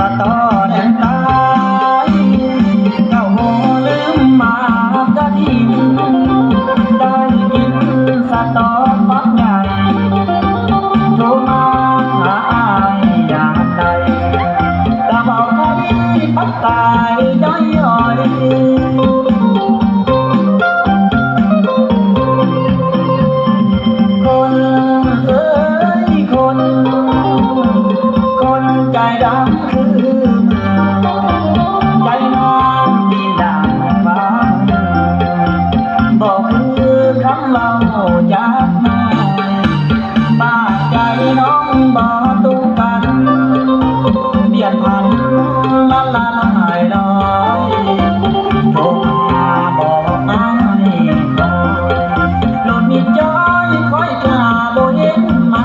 สะตอแดนตายเจ้าโหลืมมากะทินได้กินสะตอฟักใหญ่โทรมาหาอายอย่างใดตาเบาไทยปักตายย้อยย้อยคนเอ้ยคนใจดำคือใจน้องดีดังฟ้าบอกคือคำเล่าจากมาบ้าใจน้องบ่ตุกกันเบียดพันละลายลอยโทรมาบอกอายคอยโลดมีจอยคอยกล้าบ่เห็นมา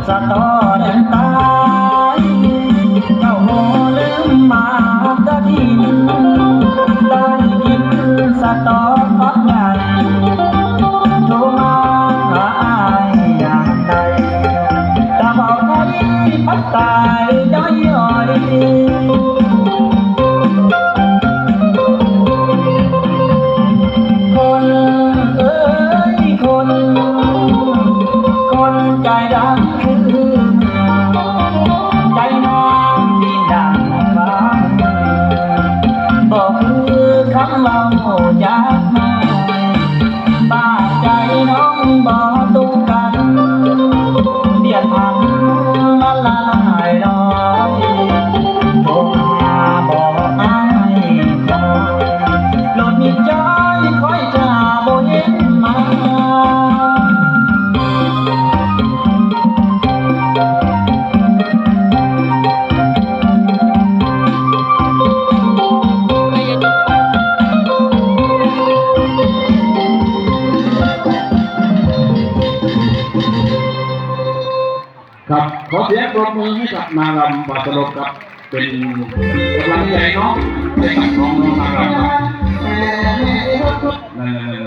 สะตอแดนตายเจ้าโหลืมมากะทินได้กินสะตอฟักใหญ่โทรมาหาอายอย่างใดตาเบาไทยปักตายย้อยย้อยคนเอ้ยคนใจดำคือใจน้องดีดังฟ้าบอกคือคำเล่าจากมาบ้าใจน้องบ่ตุกกันเบียดพันละลายลอยโทรมาบอกอายคอยโลดมีจอยคอยกล้าบ่เห็นมาครับขอเสียงปรบมือให้กับนางรำบาตลกครับเป็นกำลังใจน้องให้กับน้องนางรำครับ